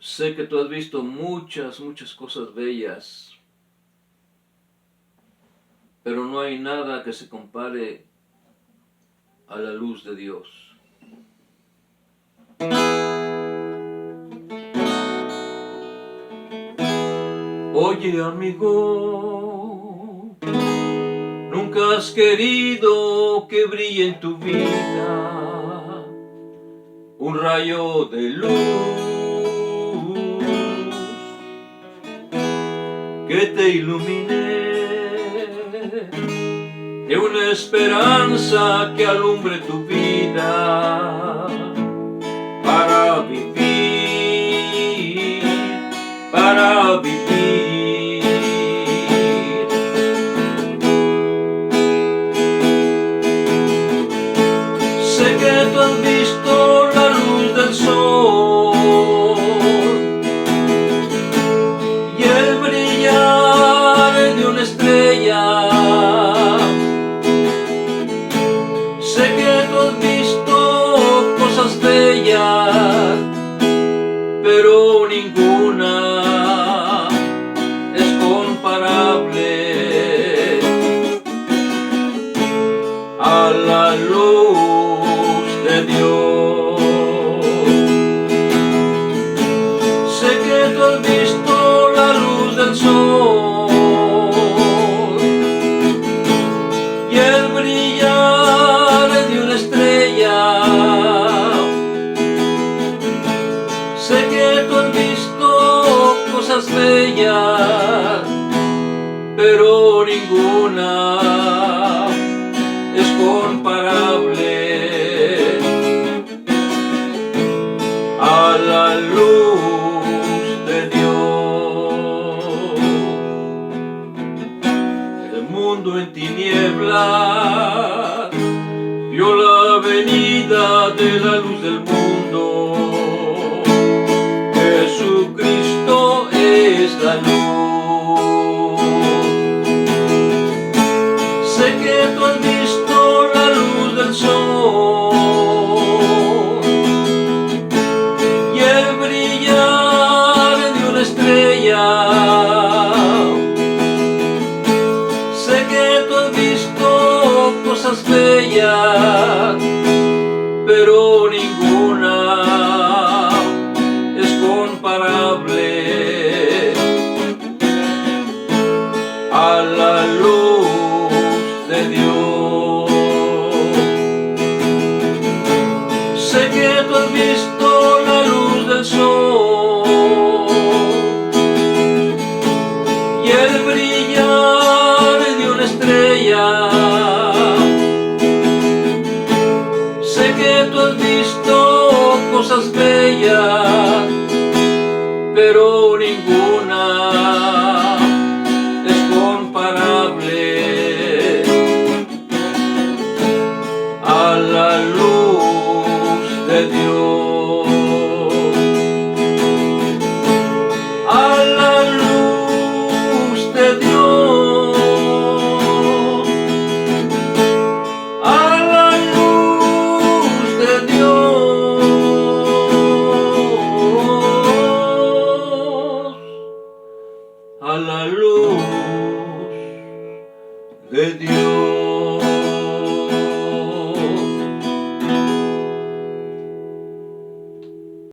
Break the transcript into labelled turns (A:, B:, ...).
A: Sé que tú has visto muchas cosas bellas, pero no hay nada que se compare a la luz de Dios. Oye, amigo, nunca has querido que brille en tu vida un rayo de luz que te ilumine, de una esperanza que alumbre tu vida para vivir, para vivir. Sé que tú has visto la luz del sol y el brillar de una estrella. Sé que tú has visto cosas bellas, pero ninguna es comparable a la luz de Dios. Sé que tú has visto la luz del sol y el brillar de una estrella. Sé que tú has visto cosas bellas, pero ninguna es comparable a la luz de Dios. El mundo en tinieblas vio la venida de la luz del mundo. Jesucristo es la luz. Sé que tú has visto la luz del sol y el brillar de una estrella. Sé que tú has visto cosas bellas, pero ninguna es comparable a la luz de Dios. Sé que tú has visto la luz del sol y el brillar de una estrella. Sé que tú has visto cosas bellas, pero